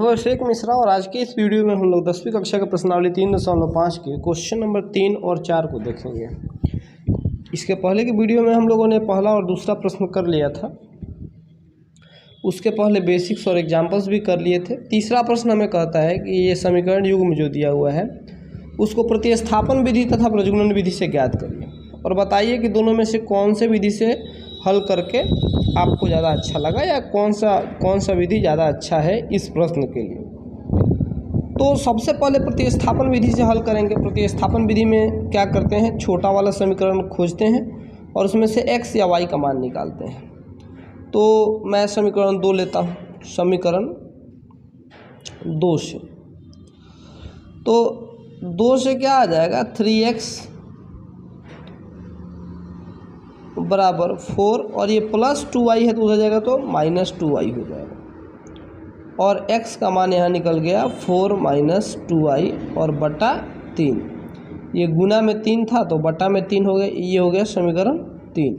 मैं शेख मिश्रा और आज के इस वीडियो में हम लोग 10वीं कक्षा का प्रश्नावली 3.5 के क्वेश्चन नंबर 3 और 4 को देखेंगे। इसके पहले की वीडियो में हम लोगों ने पहला और दूसरा प्रश्न कर लिया था, उसके पहले बेसिक्स और एग्जाम्पल्स भी कर लिए थे। तीसरा प्रश्न हमें कहता है कि ये समीकरण युग्म जो दिया हुआ है उसको प्रतिस्थापन विधि तथा प्रजनन विधि से ज्ञात करिए और बताइए कि दोनों में से कौन से विधि से हल करके आपको ज़्यादा अच्छा लगा या कौन सा विधि ज़्यादा अच्छा है इस प्रश्न के लिए। तो सबसे पहले प्रतिस्थापन विधि से हल करेंगे। प्रतिस्थापन विधि में क्या करते हैं, छोटा वाला समीकरण खोजते हैं और उसमें से x या y का मान निकालते हैं। तो मैं समीकरण 2 लेता हूँ, समीकरण 2 से, तो 2 से क्या आ जाएगा 3x बराबर 4 और ये प्लस 2y है तो उधर जाएगा तो माइनस 2y हो जाएगा और x का मान यहाँ निकल गया 4 माइनस 2y और बटा 3। ये गुना में 3 था तो बटा में 3 हो गया, ये हो गया समीकरण 3।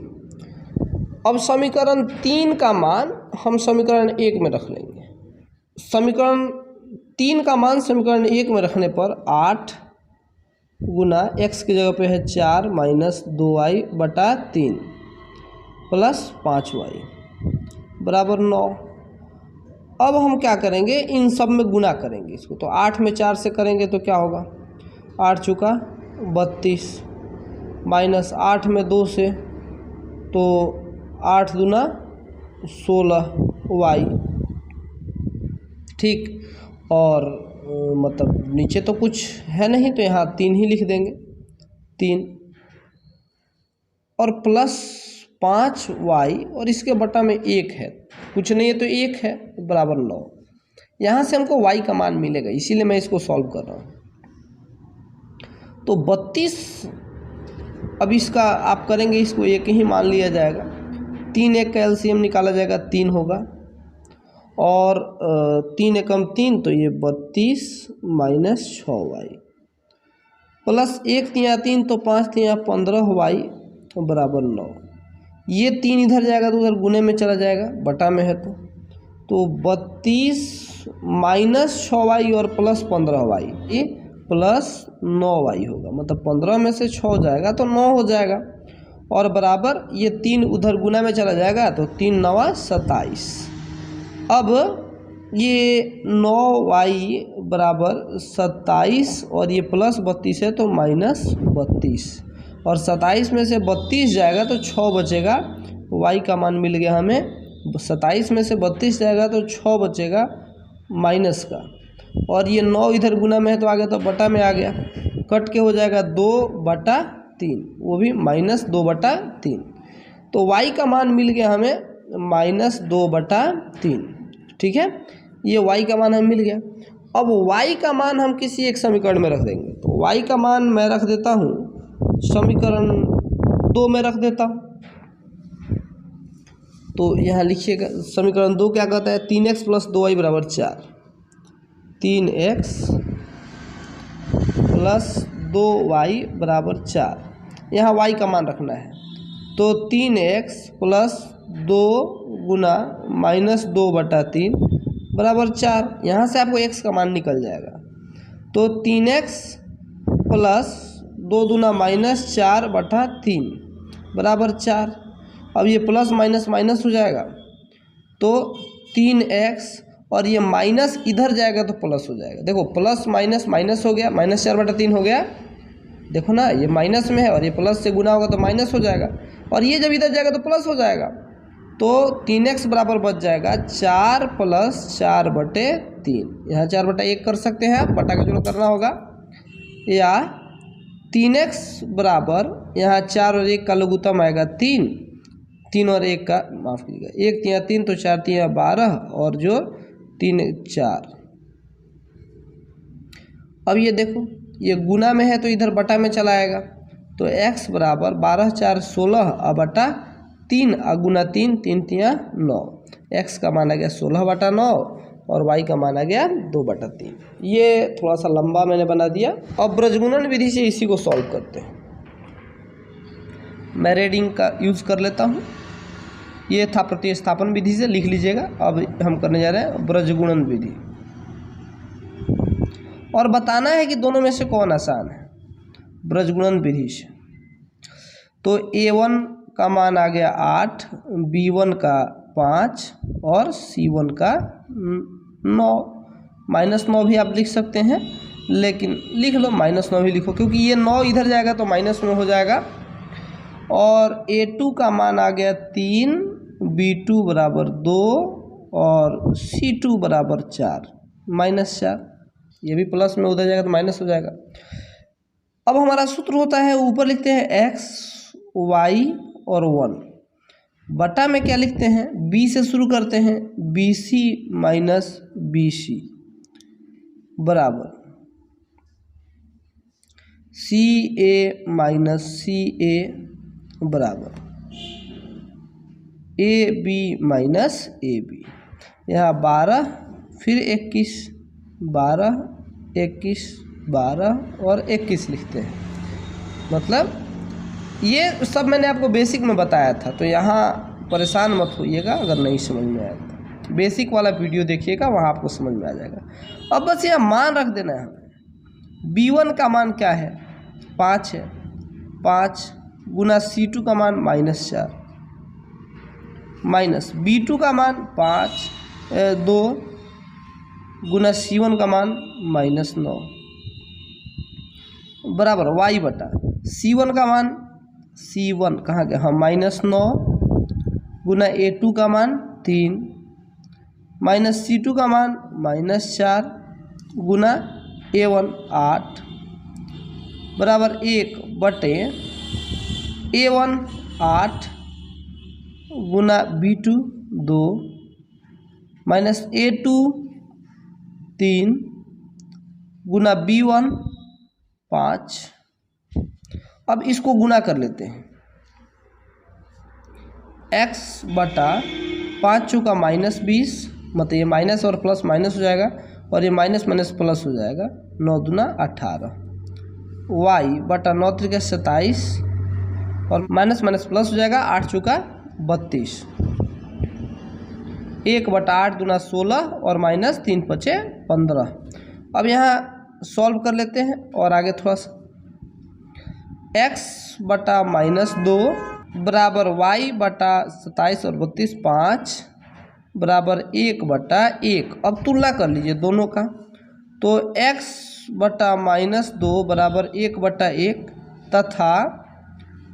अब समीकरण 3 का मान हम समीकरण 1 में रख लेंगे। समीकरण 3 का मान समीकरण 1 में रखने पर 8 गुना x की जगह पे है 4 माइनस 2y बटा 3 प्लस 5y बराबर 9। अब हम क्या करेंगे, इन सब में गुना करेंगे इसको। तो 8 में 4 से करेंगे तो क्या होगा, 8 चुका 32 माइनस 8 में 2 से तो 8 दूना 16y, ठीक। और मतलब नीचे तो कुछ है नहीं तो यहाँ 3 ही लिख देंगे, 3 और प्लस 5y और इसके बटा में 1 है, कुछ नहीं है तो 1 है बराबर 9। यहाँ से हमको y का मान मिलेगा, इसीलिए मैं इसको सॉल्व कर रहा हूँ। तो 32, अब इसका आप करेंगे, इसको 1 ही मान लिया जाएगा। 3 1 का एलसीएम निकाला जाएगा, 3 होगा और 3 एकम 3 तो ये 32 माइनस 6y प्लस 1 3 3 तो 5 3 15y बराबर 9। ये 3 इधर जाएगा तो उधर गुने में चला जाएगा, बटा में है तो 32 माइनस 6y और प्लस 15y, ये प्लस 9y होगा। मतलब 15 में से 6 जाएगा तो 9 हो जाएगा और बराबर ये 3 उधर गुना में चला जाएगा तो 3 9 27। अब ये 9y बराबर 27 और ये प्लस 32 है तो माइनस 32 और 27 में से 32 जाएगा तो 6 बचेगा। y का मान मिल गया हमें, 27 में से 32 जाएगा तो 6 बचेगा माइनस का और ये 9 इधर गुना में है तो आ गया तो बटा में आ गया, कट के हो जाएगा 2/3, वो भी माइनस 2/3। तो y का मान मिल गया हमें माइनस 2/3, ठीक है। ये y का मान हमें मिल गया। अब y का मान हम किसी एक समीकरण में रख देंगे। तो y का मान मैं रख देता हूँ समीकरण 2 में रख देता हूँ। तो यहाँ लिखिएगा, समीकरण 2 क्या कहता है, 3x प्लस 2y बराबर 4, 3x प्लस 2y बराबर 4। यहाँ y का मान रखना है तो 3x प्लस 2 गुना माइनस 2/3 बराबर 4। यहाँ से आपको x का मान निकल जाएगा तो 3x प्लस 2 दूना माइनस 4/3 बराबर 4। अब ये प्लस माइनस माइनस हो जाएगा तो 3x और ये माइनस इधर जाएगा तो प्लस हो जाएगा। देखो प्लस माइनस माइनस हो गया, माइनस 4/3 हो गया, देखो ना ये माइनस में है और ये प्लस से गुना होगा तो माइनस हो जाएगा और ये जब इधर जाएगा तो प्लस हो जाएगा। तो 3x बराबर बच जाएगा 4 प्लस 4/3। यहाँ 4/1 कर सकते हैं आप, बटा का जोड़ करना होगा, या 3x बराबर यहाँ 4 और 1 का लघुत्तम आएगा 3, 3 और 1 का माफ़ कीजिएगा 1 3 3 तो 4 3 12 और जो 3 4। अब ये देखो ये गुना में है तो इधर बटा में चला आएगा तो x बराबर 12 4 16 और बटा 3 गुना 3 3 3 9। x का मान आ गया 16/9 और y का मान आ गया 2/3। ये थोड़ा सा लंबा मैंने बना दिया। अब ब्रजगुणन विधि से इसी को सॉल्व करते हैं। मैं रेडिंग का यूज़ कर लेता हूँ। ये था प्रतिस्थापन विधि से, लिख लीजिएगा। अब हम करने जा रहे हैं ब्रजगुणन विधि। और बताना है कि दोनों में से कौन आसान है ब्रजगुणन विधि से। तो A1 का मान आ गया 8, B1 का 5 और C1 का 9। -9 भी आप लिख सकते हैं, लेकिन लिख लो -9 भी लिखो, क्योंकि ये 9 इधर जाएगा तो -9 हो जाएगा। और A2 का मान आ गया 3, B2 बराबर 2 और C2 बराबर 4, -4। ये भी प्लस में उधर जाएगा तो माइनस हो जाएगा। अब हमारा सूत्र होता है, ऊपर लिखते हैं x, y और 1, बटा में क्या लिखते हैं, b से शुरू करते हैं, BC माइनस BC बराबर CA माइनस CA बराबर AB माइनस AB। यहाँ 12 फिर 21, 12 21 12 और 21 लिखते हैं। मतलब ये सब मैंने आपको बेसिक में बताया था, तो यहाँ परेशान मत होइएगा अगर नहीं समझ में आया तो। बेसिक वाला वीडियो देखिएगा, वहाँ आपको समझ में आ जाएगा। अब बस यहाँ मान रख देना है हमें। B1 का मान क्या है, 5 है, 5 गुना C2 का मान -4 माइनस B2 का मान 2 गुना C1 का मान -9 बराबर y बटा C1 का मान, C1 कहाँ गया, हाँ -9 गुना A2 का मान 3 माइनस C2 का मान -4 गुना A1 8 बराबर 1 बटे A1 8 गुना B2 2 माइनस A2 3 गुना B1 5। अब इसको गुना कर लेते हैं, x बटा 5 चौका -20, मतलब ये माइनस और प्लस माइनस हो जाएगा और ये माइनस माइनस प्लस हो जाएगा, 9 दूना 18, y बटा 9 त्रिका 27 और माइनस माइनस प्लस हो जाएगा, 8 चौका 32, 1 बटा 8 दूना 16 और माइनस 3 पचे 15। अब यहाँ सॉल्व कर लेते हैं और आगे थोड़ा सा, x बटा -2 बराबर y बटा 27 और 32 5 बराबर 1 बटा 1। अब तुलना कर लीजिए दोनों का, तो x बटा -2 बराबर 1 बटा 1 तथा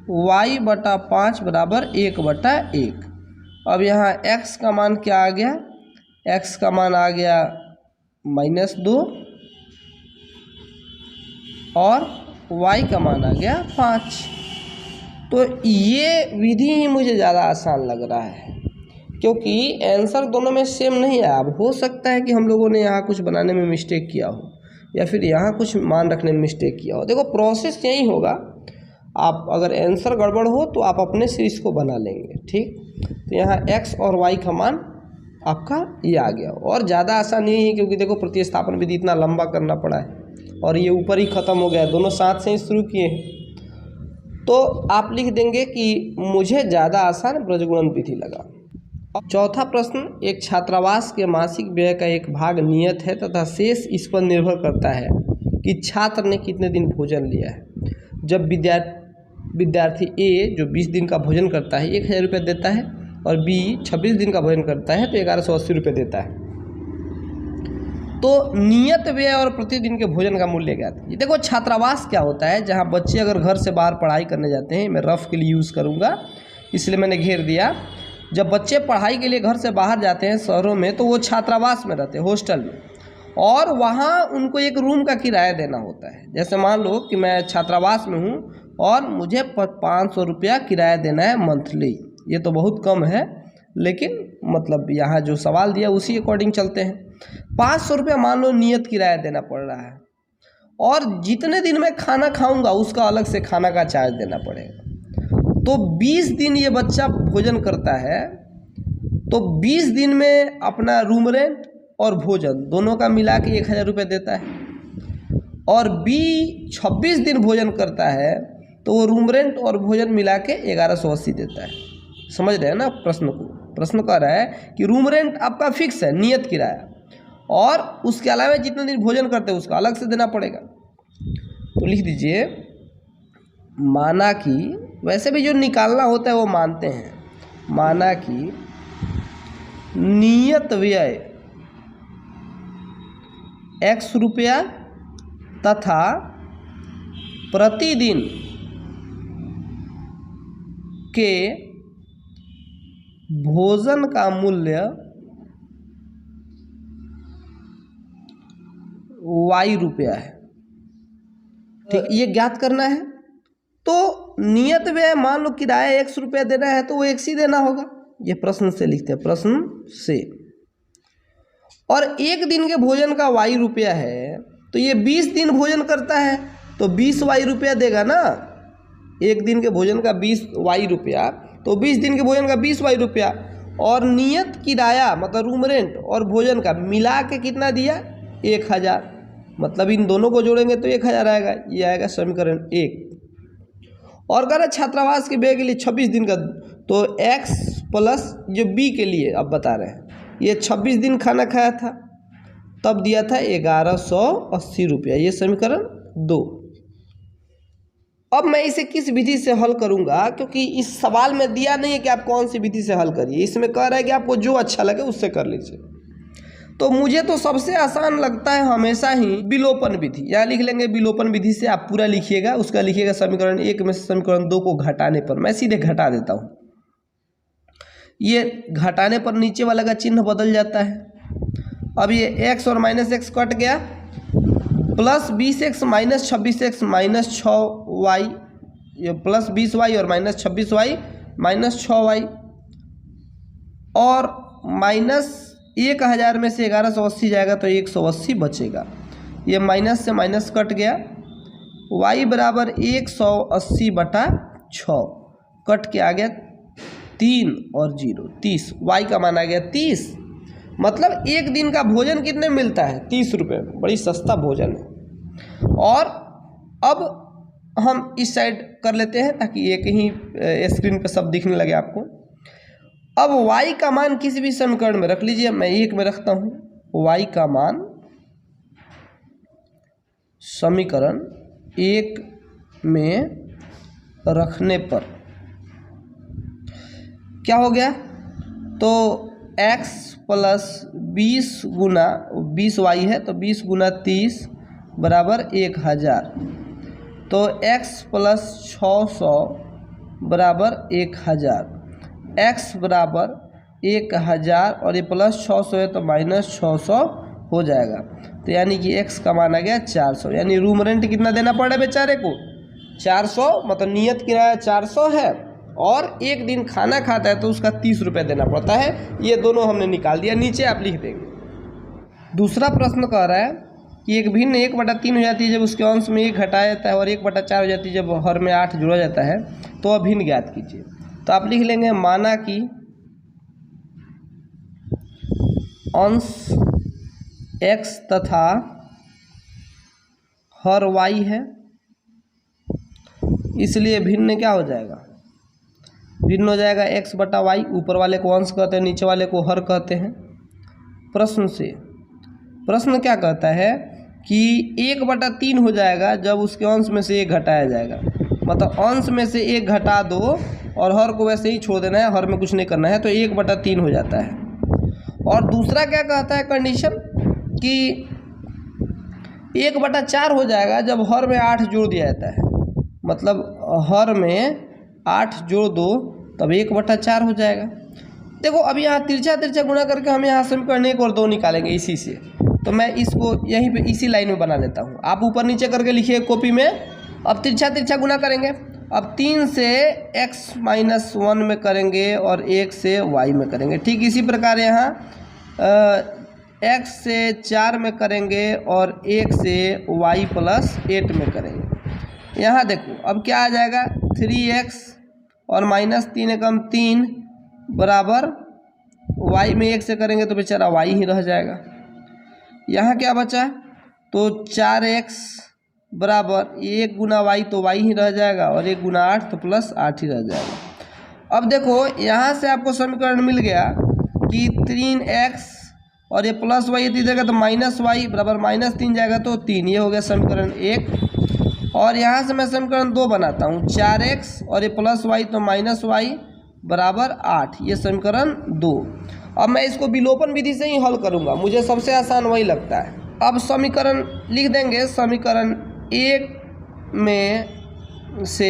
y बटा 5 बराबर 1 बटा 1। अब यहाँ x का मान क्या आ गया, x का मान आ गया -2 और y का मान आ गया 5। तो ये विधि ही मुझे ज़्यादा आसान लग रहा है, क्योंकि आंसर दोनों में सेम नहीं आया। अब हो सकता है कि हम लोगों ने यहाँ कुछ बनाने में मिस्टेक किया हो या फिर यहाँ कुछ मान रखने में मिस्टेक किया हो। देखो प्रोसेस यही होगा, आप अगर आंसर गड़बड़ हो तो आप अपने से इसको बना लेंगे, ठीक। तो यहाँ x और y का मान आपका ये आ गया, और ज़्यादा आसान नहीं है, क्योंकि देखो प्रतिस्थापन विधि इतना लंबा करना पड़ा है और ये ऊपर ही ख़त्म हो गया है, दोनों साथ से ही शुरू किए हैं। तो आप लिख देंगे कि मुझे ज़्यादा आसान ब्रजगुणन विधि लगा। चौथा प्रश्न, एक छात्रावास के मासिक व्यय का एक भाग नियत है तथा शेष इस पर निर्भर करता है कि छात्र ने कितने दिन भोजन लिया है। जब विद्यार्थी A जो 20 दिन का भोजन करता है 1000 रुपये देता है और B 26 दिन का भोजन करता है तो 1180 रुपये देता है, तो नियत व्यय और प्रतिदिन के भोजन का मूल्य क्या है। देखो छात्रावास क्या होता है, जहाँ बच्चे अगर घर से बाहर पढ़ाई करने जाते हैं, मैं रफ के लिए यूज़ करूँगा इसलिए मैंने घेर दिया। जब बच्चे पढ़ाई के लिए घर से बाहर जाते हैं शहरों में, तो वो छात्रावास में रहते हैं, हॉस्टल में, और वहाँ उनको एक रूम का किराया देना होता है। जैसे मान लो कि मैं छात्रावास में हूँ और मुझे 500 रुपया किराया देना है मंथली। ये तो बहुत कम है, लेकिन मतलब यहाँ जो सवाल दिया उसी अकॉर्डिंग चलते हैं। 500 रुपया मान लो नियत किराया देना पड़ रहा है, और जितने दिन मैं खाना खाऊंगा उसका अलग से खाना का चार्ज देना पड़ेगा। तो 20 दिन ये बच्चा भोजन करता है, तो 20 दिन में अपना रूम रेंट और भोजन दोनों का मिला के 1000 रुपये देता है। और B 26 दिन भोजन करता है तो वो रूम रेंट और भोजन मिला के 1180 देता है। समझ रहे हैं ना प्रश्न को। प्रश्न कह रहा है कि रूम रेंट आपका फिक्स है, नियत किराया, और उसके अलावा जितने दिन भोजन करते हैं उसका अलग से देना पड़ेगा। तो लिख दीजिए माना कि, वैसे भी जो निकालना होता है वो मानते हैं, माना कि नियत व्यय x रुपया तथा प्रतिदिन के भोजन का मूल्य y रुपया है। ठीक, ये ज्ञात करना है। तो नियत व्यय मान लो किराया x रुपया देना है तो वो x ही देना होगा। ये प्रश्न से लिखते हैं, प्रश्न से। और एक दिन के भोजन का y रुपया है तो ये 20 दिन भोजन करता है तो 20 y रुपया देगा ना। एक दिन के भोजन का 20 y रुपया तो 20 दिन के भोजन का 20 y रुपया। और नियत किराया मतलब रूम रेंट और भोजन का मिला के कितना दिया, 1000। मतलब इन दोनों को जोड़ेंगे तो 1000 आएगा। ये आएगा समीकरण 1। और कह रहे छात्रावास के व्यय के लिए 26 दिन का, तो x प्लस जो b के लिए अब बता रहे हैं, ये 26 दिन खाना खाया था तब दिया था 1180 रुपया। ये समीकरण 2। अब मैं इसे किस विधि से हल करूंगा, क्योंकि इस सवाल में दिया नहीं है कि आप कौन सी विधि से हल करिए, इसमें कह रहा है कि आपको जो अच्छा लगे उससे कर लीजिए। तो मुझे तो सबसे आसान लगता है हमेशा ही विलोपन विधि। यहाँ लिख लेंगे विलोपन विधि से, आप पूरा लिखिएगा, उसका लिखिएगा समीकरण 1 में से समीकरण 2 को घटाने पर। मैं सीधे घटा देता हूँ। ये घटाने पर नीचे वाला का चिन्ह बदल जाता है। अब ये x और माइनस एक्स कट गया, plus 20x minus 26x minus 6y, ये प्लस 20y और माइनस 26y माइनस 6y, और माइनस 1000 में से 1180 जाएगा तो 180 बचेगा। ये माइनस से माइनस कट गया, y बराबर 180/6 कट के आ गया 3 और 0 30। y का मान आ गया 30। मतलब एक दिन का भोजन कितने मिलता है, 30 रुपये में। बड़ी सस्ता भोजन है। और अब हम इस साइड कर लेते हैं ताकि एक ही स्क्रीन पे सब दिखने लगे आपको। अब y का मान किसी भी समीकरण में रख लीजिए। मैं 1 में रखता हूँ। y का मान समीकरण 1 में रखने पर क्या हो गया, तो x प्लस 20 गुना 20y है तो 20 गुना 30 बराबर 1000। तो x प्लस 600 बराबर 1000। x बराबर 1000 और ये प्लस 600 है तो माइनस 600 हो जाएगा। तो यानी कि x का मान आ गया 400। यानी रूम रेंट कितना देना पड़ रहा है बेचारे को, 400। मतलब नियत किराया 400 है और एक दिन खाना खाता है तो उसका 30 रुपये देना पड़ता है। ये दोनों हमने निकाल दिया, नीचे आप लिख देंगे। दूसरा प्रश्न कह रहा है कि एक भिन्न 1/3 हो जाती है जब उसके अंश में 1 घटाया जाता है, और 1/4 हो जाती है जब हर में 8 जोड़ा जाता है, तो अभिन्न ज्ञात कीजिए। तो आप लिख लेंगे माना कि अंश x तथा हर y है, इसलिए भिन्न क्या हो जाएगा, भिन्न हो जाएगा x/y। ऊपर वाले को अंश कहते हैं, नीचे वाले को हर कहते हैं। प्रश्न से, प्रश्न क्या कहता है कि 1/3 हो जाएगा जब उसके अंश में से 1 घटाया जाएगा। मतलब अंश में से 1 घटा दो और हर को वैसे ही छोड़ देना है, हर में कुछ नहीं करना है, तो 1/3 हो जाता है। और दूसरा क्या कहता है कंडीशन कि 1/4 हो जाएगा जब हर में 8 जोड़ दिया जाता है। मतलब हर में 8 जोड़ दो तब 1/4 हो जाएगा। देखो अब यहाँ तिरछा तिरछा गुणा करके हम यहाँ समीकरण 1 और 2 निकालेंगे इसी से। तो मैं इसको यहीं पे इसी लाइन में बना लेता हूँ। आप ऊपर नीचे करके लिखिए कॉपी में। अब तिरछा तिरछा गुणा करेंगे। अब 3 से x-1 में करेंगे और 1 से y में करेंगे। ठीक इसी प्रकार यहाँ x से 4 में करेंगे और 1 से y + 8 में करेंगे। यहाँ देखो अब क्या आ जाएगा, 3x और -3 एकम 3 बराबर y में 1 से करेंगे तो बेचारा y ही रह जाएगा। यहाँ क्या बचा, तो 4x बराबर 1 गुना y तो y ही रह जाएगा और 1 गुना 8 तो +8 ही रह जाएगा। अब देखो यहाँ से आपको समीकरण मिल गया कि 3x और ये प्लस वाई इधर जाएगा तो माइनस वाई बराबर -3 जाएगा तो 3। ये हो गया समीकरण 1। और यहाँ से मैं समीकरण 2 बनाता हूँ, 4x और ये प्लस वाई तो माइनस वाई बराबर 8। ये समीकरण 2। अब मैं इसको विलोपन विधि से ही हल करूँगा, मुझे सबसे आसान वही लगता है। अब समीकरण लिख देंगे, समीकरण 1 में से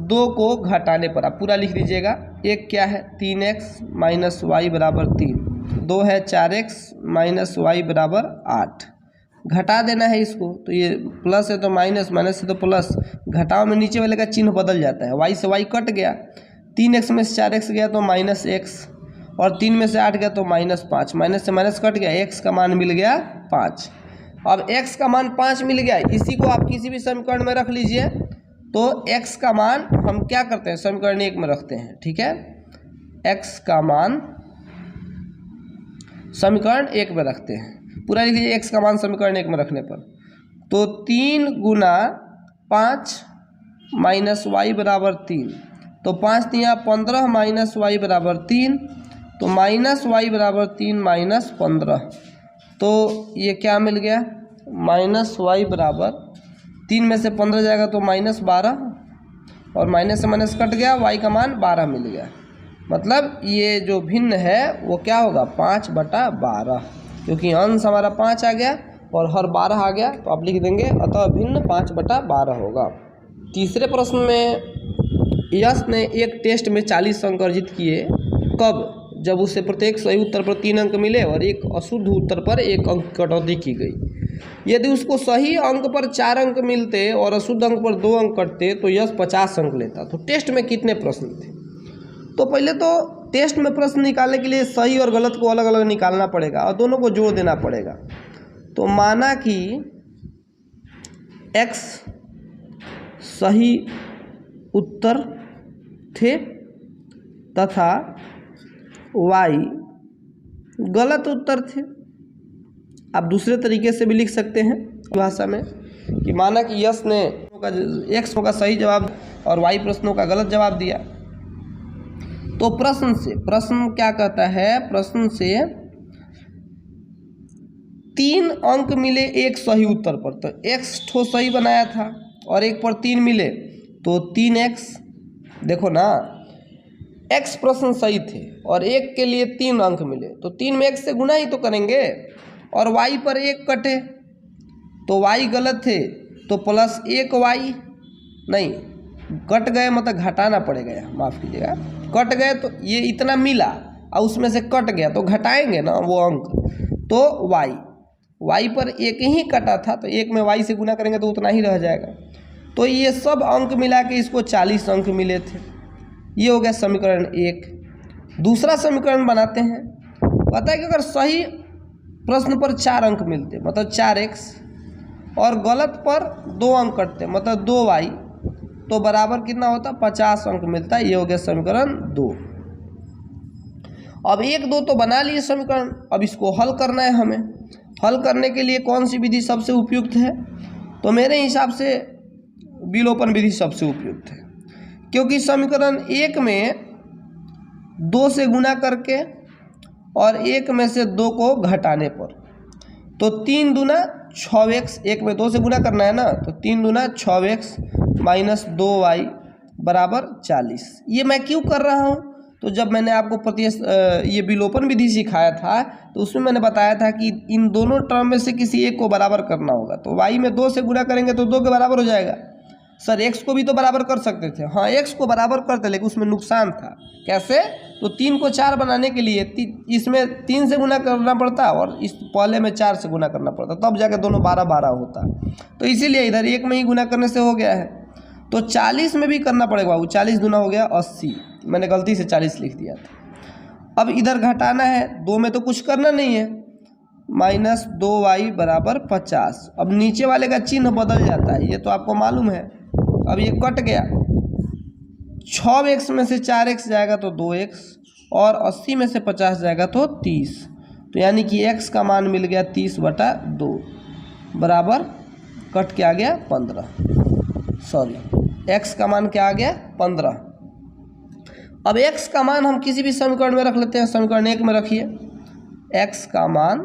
2 को घटाने पर आप पूरा लिख दीजिएगा। 1 क्या है 3x माइनस वाई बराबर 3, 2 है 4x माइनस वाई बराबर 8। घटा देना है इसको, तो ये प्लस है तो माइनस, माइनस है तो प्लस, घटाव में नीचे वाले का चिन्ह बदल जाता है। वाई से वाई कट गया, 3x में से 4x गया तो -x, और 3 में से 8 गया तो -5, माइनस से माइनस कट गया, x का मान मिल गया 5। अब x का मान 5 मिल गया, इसी को आप किसी भी समीकरण में रख लीजिए। तो x का मान हम क्या करते हैं, समीकरण 1 में रखते हैं, ठीक है। x का मान समीकरण 1 में रखते हैं, पूरा लिख लीजिए। x का मान समीकरण 1 में रखने पर तो 3 गुना 5 माइनस वाई बराबर 3, तो 5 दिया 15 माइनस वाई बराबर 3, तो माइनस वाई बराबर 3 माइनस 15, तो ये क्या मिल गया माइनस वाई बराबर 3 में से 15 जाएगा तो -12, और माइनस से माइनस कट गया, वाई का मान 12 मिल गया। मतलब ये जो भिन्न है वो क्या होगा 5/12, क्योंकि अंश हमारा 5 आ गया और हर 12 आ गया, तो आप लिख देंगे अतः भिन्न 5/12 होगा। तीसरे प्रश्न में यश ने एक टेस्ट में 40 अंक अर्जित किए, कब? जब उसे प्रत्येक सही उत्तर पर 3 अंक मिले और एक अशुद्ध उत्तर पर 1 अंक कटौती की गई। यदि उसको सही अंक पर 4 अंक मिलते और अशुद्ध अंक पर 2 अंक कटते तो यश 50 अंक लेता। तो टेस्ट में कितने प्रश्न थे? तो पहले तो टेस्ट में प्रश्न निकालने के लिए सही और गलत को अलग अलग निकालना पड़ेगा और दोनों को जोड़ देना पड़ेगा। तो माना कि x सही उत्तर थे तथा y गलत उत्तर थे। आप दूसरे तरीके से भी लिख सकते हैं भाषा में कि माना कि यश ने x का सही जवाब और y प्रश्नों का गलत जवाब दिया। तो प्रश्न क्या कहता है, प्रश्न से 3 अंक मिले एक सही उत्तर पर, तो x ठो सही बनाया था और एक पर 3 मिले तो 3x। देखो ना x प्रश्न सही थे और एक के लिए 3 अंक मिले तो 3 में x से गुना ही तो करेंगे, और y पर 1 कटे तो y गलत थे तो +1y नहीं कट गए, मतलब घटाना पड़ेगा, माफ़ कीजिएगा, कट गए तो ये इतना मिला और उसमें से कट गया तो घटाएंगे ना वो अंक, तो y पर 1 ही कटा था तो 1 में y से गुना करेंगे तो उतना ही रह जाएगा। तो ये सब अंक मिला के इसको 40 अंक मिले थे। ये हो गया समीकरण 1। दूसरा समीकरण बनाते हैं। पता है कि अगर सही प्रश्न पर 4 अंक मिलते मतलब 4x और गलत पर 2 अंक कटते मतलब 2y, तो बराबर कितना होता 50 अंक मिलता है। ये हो गया समीकरण 2। अब 1, 2 तो बना लिए समीकरण, अब इसको हल करना है हमें। हल करने के लिए कौन सी विधि सबसे उपयुक्त है? तो मेरे हिसाब से विलोपन विधि सबसे उपयुक्त है, क्योंकि समीकरण 1 में 2 से गुना करके और 1 में से 2 को घटाने पर, तो 3 दूना 6x, 1 में 2 से गुना करना है ना, तो 3 दूना 6x माइनस 2y बराबर 40। ये मैं क्यों कर रहा हूँ? तो जब मैंने आपको ये विलोपन विधि सिखाया था तो उसमें मैंने बताया था कि इन दोनों टर्म में से किसी एक को बराबर करना होगा। तो y में 2 से गुना करेंगे तो 2 के बराबर हो जाएगा। सर x को भी तो बराबर कर सकते थे, हाँ x को बराबर करते, लेकिन उसमें नुकसान था। कैसे? तो 3 को 4 बनाने के लिए इसमें 3 से गुना करना पड़ता और इस पहले में 4 से गुना करना पड़ता, तब जाके दोनों 12 होता। तो इसीलिए इधर 1 में ही गुना करने से हो गया है। तो 40 में भी करना पड़ेगा बाबू, 40 दूना हो गया 80, मैंने गलती से 40 लिख दिया था। अब इधर घटाना है, 2 में तो कुछ करना नहीं है, माइनस 2y बराबर 50। अब नीचे वाले का चिन्ह बदल जाता है, ये तो आपको मालूम है। अब ये कट गया, 6x में से 4x जाएगा तो 2x और 80 में से 50 जाएगा तो 30, तो यानी कि x का मान मिल गया 30/2 बराबर कट के आ गया 15, सॉरी x का मान क्या आ गया 15। अब x का मान हम किसी भी समीकरण में रख लेते हैं। समीकरण 1 में रखिए, x का मान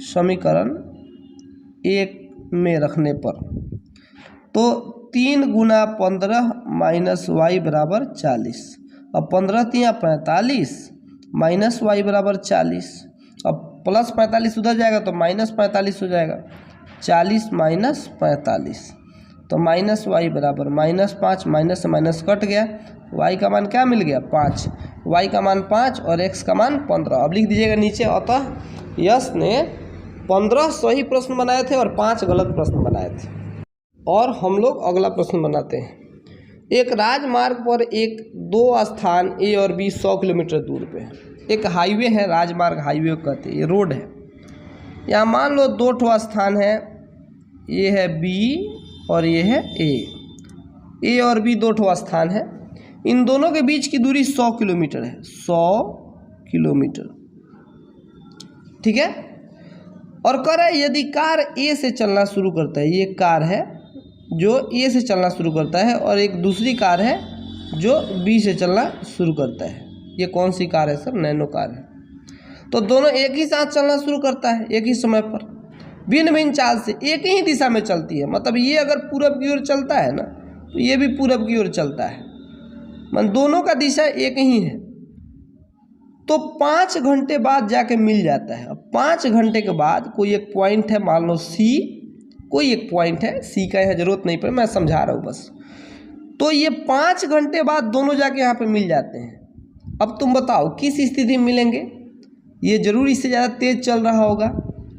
समीकरण 1 में रखने पर, तो 3 गुना 15 माइनस वाई बराबर 40। अब 15 तिया 45 माइनस वाई बराबर 40। अब प्लस 45 उधर जाएगा तो माइनस 45 हो जाएगा। 40 माइनस 45 तो माइनस वाई बराबर -5। माइनस से माइनस कट गया, वाई का मान क्या मिल गया 5। वाई का मान 5 और एक्स का मान 15। अब लिख दीजिएगा नीचे। अतः यश ने 15 सही प्रश्न बनाए थे और 5 गलत प्रश्न बनाए थे। और हम लोग अगला प्रश्न बनाते हैं। एक राजमार्ग पर एक 2 स्थान ए और बी 100 किलोमीटर दूर पे है। एक हाईवे है, राजमार्ग हाईवे कहते हैं, ये रोड है। यहाँ मान लो 2 ठो स्थान है, ये है बी और ये है ए और बी 2 ठो स्थान है। इन दोनों के बीच की दूरी 100 किलोमीटर है, 100 किलोमीटर, ठीक है। और कह रहा है यदि कार ए से चलना शुरू करता है, ये कार है जो ए से चलना शुरू करता है और एक दूसरी कार है जो बी से चलना शुरू करता है। ये कौन सी कार है सर? नैनो कार है। तो दोनों एक ही साथ चलना शुरू करता है एक ही समय पर, भिन्न भिन्न चाल से एक ही दिशा में चलती है। मतलब ये अगर पूरब की ओर चलता है ना तो ये भी पूरब की ओर चलता है, मतलब दोनों का दिशा एक ही है। तो 5 घंटे बाद जाके मिल जाता है। अब 5 घंटे के बाद कोई एक पॉइंट है, मान लो सी, कोई एक पॉइंट है, सी का यहाँ जरूरत नहीं पड़े, मैं समझा रहा हूँ बस। तो ये 5 घंटे बाद दोनों जाके यहाँ पे मिल जाते हैं। अब तुम बताओ किस स्थिति में मिलेंगे? ये जरूर इससे ज़्यादा तेज़ चल रहा होगा,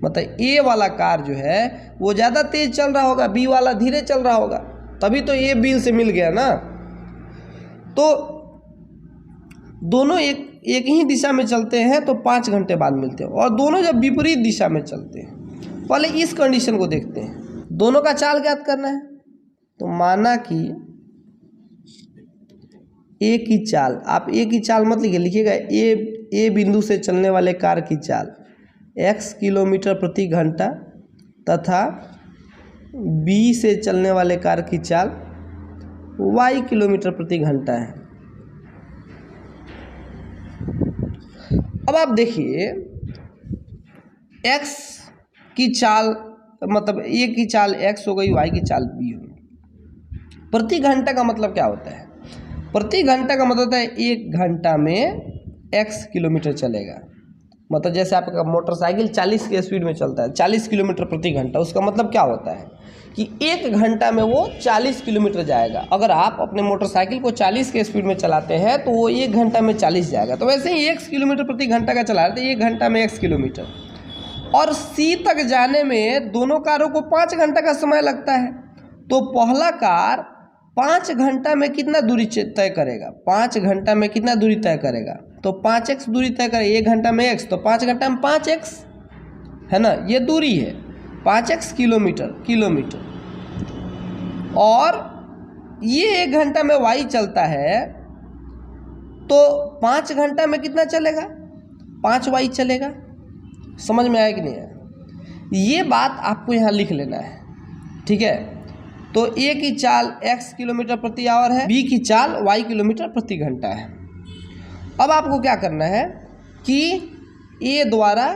मतलब ए वाला कार जो है वो ज़्यादा तेज़ चल रहा होगा, बी वाला धीरे चल रहा होगा, तभी तो ए बी से मिल गया ना। तो दोनों एक ही दिशा में चलते हैं तो 5 घंटे बाद मिलते हैं। और दोनों जब विपरीत दिशा में चलते हैं, पहले इस कंडीशन को देखते हैं। दोनों का चाल ज्ञात करना है। तो माना कि ए की चाल, आप ए की चाल मत लिखिए, लिखिएगा ए बिंदु से चलने वाले कार की चाल x किलोमीटर प्रति घंटा तथा बी से चलने वाले कार की चाल y किलोमीटर प्रति घंटा है। अब आप देखिए x की चाल, मतलब ए की चाल x हो गई, y की चाल b हो गई। प्रति घंटा का मतलब क्या होता है? प्रति घंटा का मतलब होता है 1 घंटा में x किलोमीटर चलेगा। मतलब जैसे आपका मोटरसाइकिल 40 के स्पीड में चलता है, 40 किलोमीटर प्रति घंटा, उसका मतलब क्या होता है कि 1 घंटा में वो 40 किलोमीटर जाएगा। अगर आप अपने मोटरसाइकिल को 40 के स्पीड में चलाते हैं तो वो 1 घंटा में 40 जाएगा। तो वैसे ही x किलोमीटर प्रति घंटा का चला रहे थे, 1 घंटा में x किलोमीटर। और C तक जाने में दोनों कारों को 5 घंटा का समय लगता है। तो पहला कार 5 घंटा में कितना दूरी तय करेगा? 5 घंटा में कितना दूरी तय करेगा? तो 5x दूरी तय करेगा। 1 घंटा में x, तो 5 घंटा में 5x है ना, ये दूरी है 5x किलोमीटर। और ये 1 घंटा में y चलता है, तो 5 घंटा में कितना चलेगा? 5y चलेगा। समझ में आया कि नहीं आया? ये बात आपको यहाँ लिख लेना है, ठीक है। तो ए की चाल x किलोमीटर प्रति आवर है, बी की चाल y किलोमीटर प्रति घंटा है। अब आपको क्या करना है कि ए द्वारा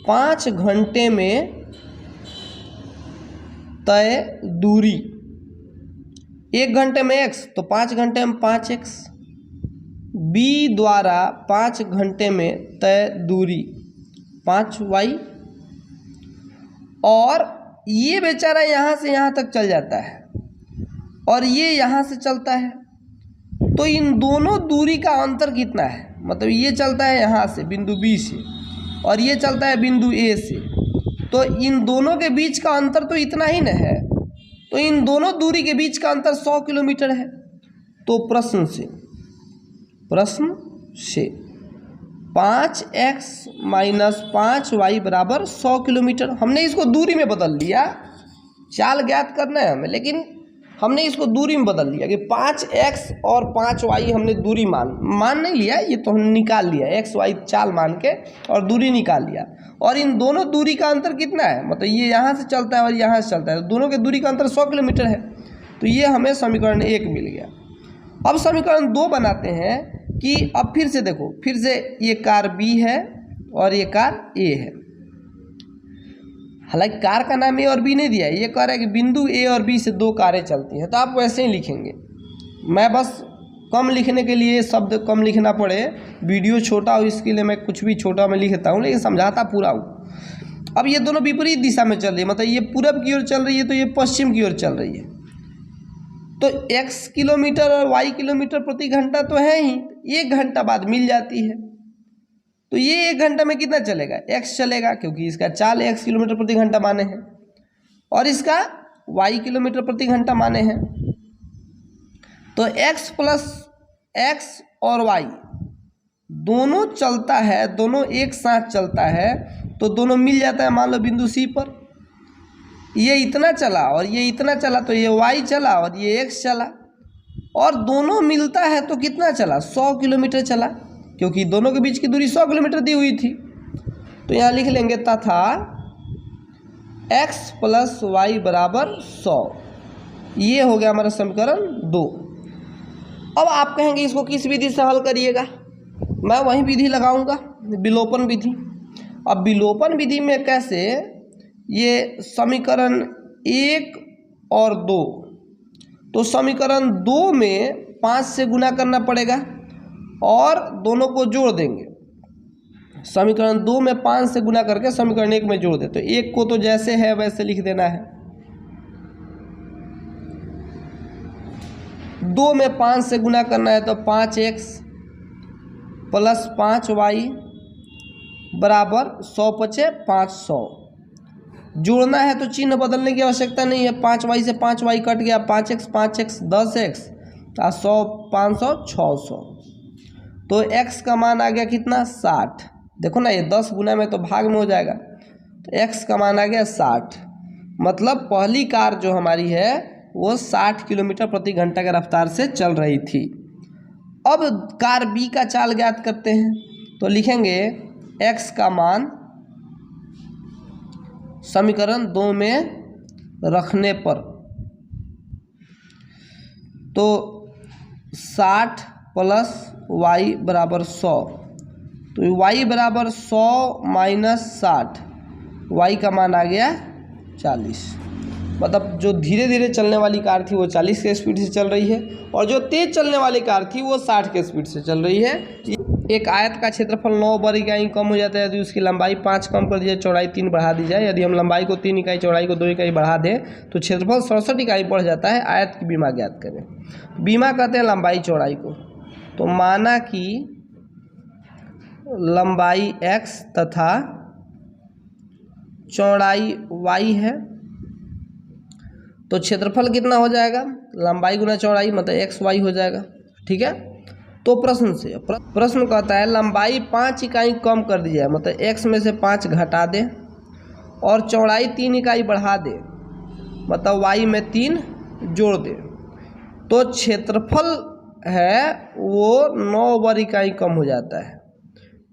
5 घंटे में तय दूरी, 1 घंटे में x तो 5 घंटे में 5x, बी द्वारा 5 घंटे में तय दूरी 5y, और ये बेचारा यहाँ से यहाँ तक चल जाता है और ये यहाँ से चलता है। तो इन दोनों दूरी का अंतर कितना है? मतलब ये चलता है यहाँ से बिंदु बी से और ये चलता है बिंदु ए से, तो इन दोनों के बीच का अंतर तो इतना ही न है। तो इन दोनों दूरी के बीच का अंतर 100 किलोमीटर है। तो प्रश्न से 5x माइनस 5y बराबर 100 किलोमीटर। हमने इसको दूरी में बदल लिया, चाल ज्ञात करना है हमें, लेकिन हमने इसको दूरी में बदल लिया कि 5x और 5y हमने दूरी मान नहीं लिया, ये तो हमने निकाल लिया, x y चाल मान के और दूरी निकाल लिया। और इन दोनों दूरी का अंतर कितना है? मतलब ये यहाँ से चलता है और यहाँ से चलता है, तो दोनों के दूरी का अंतर 100 किलोमीटर है। तो ये हमें समीकरण 1 मिल गया। अब समीकरण 2 बनाते हैं कि अब फिर से देखो, फिर से ये कार B है और ये कार ए है। हालांकि कार का नाम ए और बी नहीं दिया है, ये कह रहा है कि बिंदु ए और बी से 2 कारें चलती हैं, तो आप वैसे ही लिखेंगे। मैं बस कम लिखने के लिए, शब्द कम लिखना पड़े, वीडियो छोटा हो इसके लिए मैं कुछ भी छोटा में लिखता हूँ, लेकिन समझाता पूरा हूँ। अब ये दोनों विपरीत दिशा में चल रही है, मतलब ये पूरब की ओर चल रही है तो ये पश्चिम की ओर चल रही है। तो x किलोमीटर और y किलोमीटर प्रति घंटा तो है ही, 1 घंटा बाद मिल जाती है। तो ये 1 घंटा में कितना चलेगा, x चलेगा, क्योंकि इसका चाल x किलोमीटर प्रति घंटा माने हैं और इसका y किलोमीटर प्रति घंटा माने हैं। तो x प्लस x और y दोनों चलता है, दोनों एक साथ चलता है, तो दोनों मिल जाता है मान लो बिंदु C पर। ये इतना चला और ये इतना चला, तो ये y चला और ये x चला, और दोनों मिलता है तो कितना चला, 100 किलोमीटर चला, क्योंकि दोनों के बीच की दूरी 100 किलोमीटर दी हुई थी। तो यहाँ लिख लेंगे तथा x प्लस वाई बराबर 100। ये हो गया हमारा समीकरण 2। अब आप कहेंगे इसको किस विधि से हल करिएगा, मैं वही विधि लगाऊंगा, विलोपन विधि। अब विलोपन विधि में कैसे, ये समीकरण 1 और 2, तो समीकरण 2 में 5 से गुना करना पड़ेगा और दोनों को जोड़ देंगे। समीकरण 2 में 5 से गुना करके समीकरण 1 में जोड़ दे, तो 1 को तो जैसे है वैसे लिख देना है। 2 में 5 से गुना करना है तो 5x प्लस 5y बराबर 100 पचे 500। जोड़ना है तो चिन्ह बदलने की आवश्यकता नहीं है, 5y से 5y कट गया, 5x 10x 100 500 600। तो x का मान आ गया कितना, 60। देखो ना, ये 10 गुना में तो भाग में हो जाएगा, तो x का मान आ गया 60। मतलब पहली कार जो हमारी है वो 60 किलोमीटर प्रति घंटा की रफ्तार से चल रही थी। अब कार B का चाल ज्ञात करते हैं, तो लिखेंगे x का मान समीकरण 2 में रखने पर, तो 60 प्लस y बराबर 100, तो y बराबर 100 माइनस 60, y का मान आ गया 40। मतलब जो धीरे धीरे चलने वाली कार थी वो 40 के स्पीड से चल रही है और जो तेज़ चलने वाली कार थी वो 60 के स्पीड से चल रही है। एक आयत का क्षेत्रफल 9 वर्ग इकाई कम हो जाता है यदि उसकी लंबाई 5 कम कर दी जाए, चौड़ाई 3 बढ़ा दी जाए। यदि हम लंबाई को 3 इकाई, चौड़ाई को 2 इकाई बढ़ा दें तो क्षेत्रफल 67 इकाई बढ़ जाता है। आयत की बीमा ज्ञात करें। बीमा कहते हैं लंबाई चौड़ाई को, तो माना कि लंबाई x तथा चौड़ाई y है, तो क्षेत्रफल कितना हो जाएगा, लंबाई गुना चौड़ाई मतलब xy हो जाएगा। ठीक है, तो प्रश्न कहता है लंबाई 5 इकाई कम कर दी जाए, मतलब x में से 5 घटा दें और चौड़ाई 3 इकाई बढ़ा दें, मतलब y में 3 जोड़ दें, तो क्षेत्रफल है वो 9 वर्ग इकाई कम हो जाता है।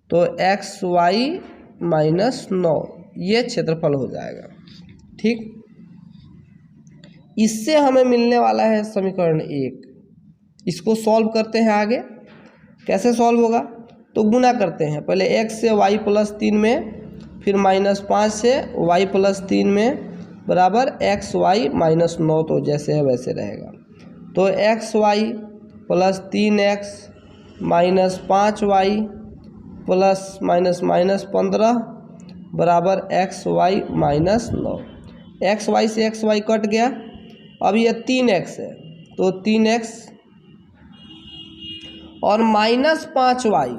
तो xy माइनस 9 ये क्षेत्रफल हो जाएगा। ठीक, इससे हमें मिलने वाला है समीकरण 1। इसको सॉल्व करते हैं आगे। कैसे सॉल्व होगा, तो गुना करते हैं, पहले x से y प्लस 3 में, फिर माइनस 5 से y प्लस 3 में बराबर xy माइनस 9, तो जैसे है वैसे रहेगा। तो xy plus 3x minus 5y plus minus minus 15 बराबर xy माइनस 9। xy से xy कट गया, अब ये 3x है तो 3x और माइनस 5y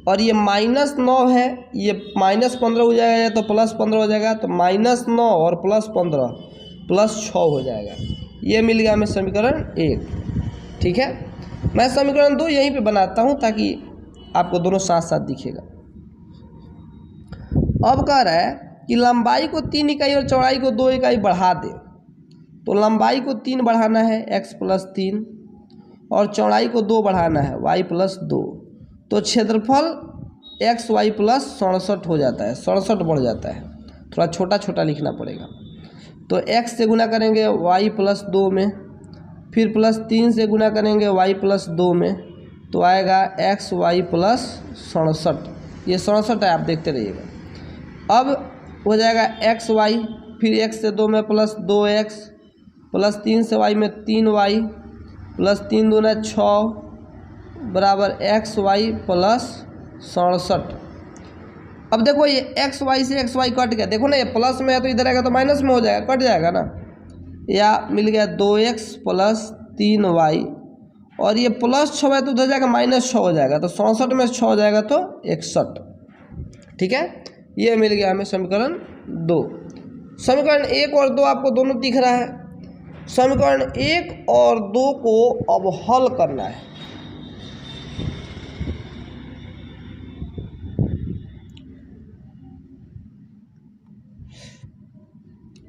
और ये माइनस 9 है, ये माइनस 15 हो जाएगा तो प्लस 15 हो जाएगा, तो माइनस 9 और प्लस 15 प्लस 6 हो जाएगा। ये मिल गया हमें समीकरण 1। ठीक है, मैं समीकरण 2 यहीं पे बनाता हूँ ताकि आपको दोनों साथ साथ दिखेगा। अब कह रहा है कि लंबाई को 3 इकाई और चौड़ाई को 2 इकाई बढ़ा दे, तो लंबाई को 3 बढ़ाना है x प्लस 3 और चौड़ाई को 2 बढ़ाना है y प्लस 2, तो क्षेत्रफल एक्स वाई प्लस 67 हो जाता है, 67 बढ़ जाता है, थोड़ा छोटा छोटा लिखना पड़ेगा। तो x से गुना करेंगे y प्लस 2 में, फिर प्लस 3 से गुना करेंगे y प्लस 2 में, तो आएगा एक्स वाई प्लस 67। ये 67 है, आप देखते रहिएगा। अब हो जाएगा एक्स वाई, फिर x से 2 में प्लस 2x प्लस 3 से y में 3y प्लस 3 दूना 6 बराबर एक्स वाई प्लस 67। अब देखो ये एक्स वाई से एक्स वाई कट गया, देखो ना ये प्लस में है तो इधर आएगा तो माइनस में हो जाएगा, कट जाएगा ना। या मिल गया 2x प्लस 3y और ये प्लस 6 है तो उधर जाएगा माइनस 6 हो जाएगा, तो 67 में 6 हो जाएगा तो 61। ठीक है, ये मिल गया हमें समीकरण 2। समीकरण 1 और 2 आपको दोनों दिख रहा है। समीकरण 1 और 2 को अब हल करना है।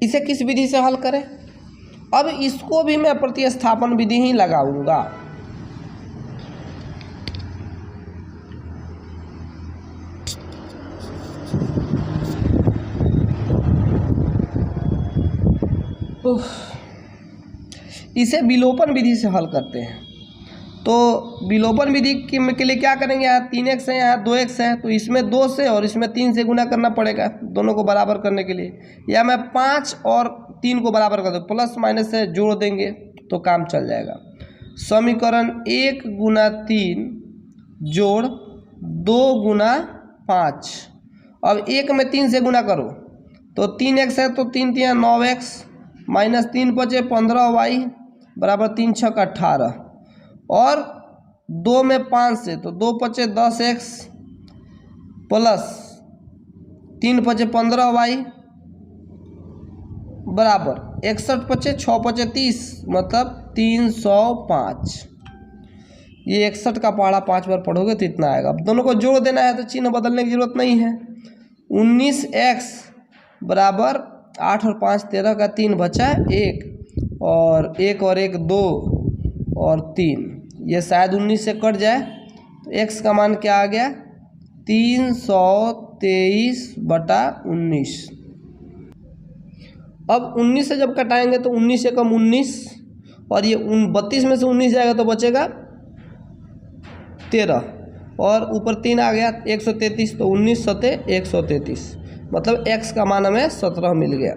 इसे किस विधि से हल करें? अब इसको भी मैं प्रतिस्थापन विधि ही लगाऊंगा। इसे विलोपन विधि से हल करते हैं। तो विलोपन विधि के लिए क्या करेंगे? यहाँ 3x है, यहाँ 2x है, तो इसमें 2 से और इसमें 3 से गुना करना पड़ेगा दोनों को बराबर करने के लिए। या मैं 5 और 3 को बराबर कर दूँ, प्लस माइनस से जोड़ देंगे तो काम चल जाएगा। समीकरण 1 गुना 3 जोड़ 2 गुना 5। अब 1 में 3 से गुना करो तो 3x है तो 3 3 9x माइनस 3 बचे 15y बराबर 3 6 18 और 2 में 5 से तो 2 बचे 10x प्लस 3 बचे 15y बराबर 61 बचे 6 बचे 30 मतलब 305। ये 61 का पहाड़ा 5 बार पढ़ोगे तो इतना आएगा। अब दोनों को जोड़ देना है तो चिन्ह बदलने की जरूरत नहीं है। 19x बराबर 8 और 5 13 का 3 बचा 1 और 1 और 1 2 और 3, ये शायद 19 से कट जाए तो x का मान क्या आ गया? 323/19। अब 19 से जब कटाएंगे तो 19 से कम 19 और ये 32 में से 19 जाएगा तो बचेगा 13 और ऊपर 3 आ गया 133, तो 19 सते 133 मतलब x का मान हमें 17 मिल गया।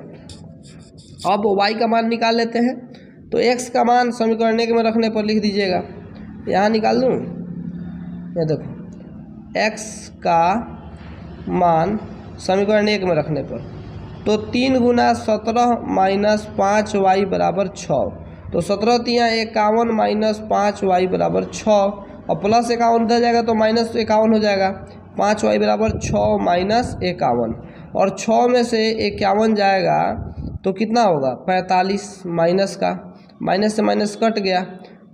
अब y का मान निकाल लेते हैं। तो x का मान समीकरण 1 में रखने पर लिख दीजिएगा, यहाँ निकाल दूँ। ये देखो x का मान समीकरण 1 में रखने पर तो 3 गुना 17 माइनस 5y बराबर 6, तो 17 3 51 माइनस 5y बराबर 6 और प्लस 51 उधर जाएगा तो माइनस 51 हो जाएगा। 5y बराबर 6 माइनस 51 और 6 में से 51 जाएगा तो कितना होगा? 45 माइनस का माइनस से माइनस कट गया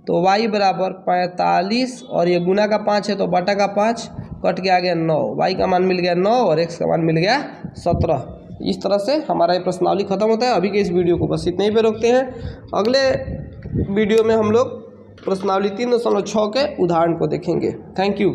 तो y बराबर 45 और ये गुना का 5 है तो बटा का 5 कट के आ गया 9। y का मान मिल गया 9 और x का मान मिल गया 17। इस तरह से हमारा ये प्रश्नावली खत्म होता है। अभी के इस वीडियो को बस इतने ही पे रोकते हैं। अगले वीडियो में हम लोग प्रश्नावली 3.6 के उदाहरण को देखेंगे। Thank you.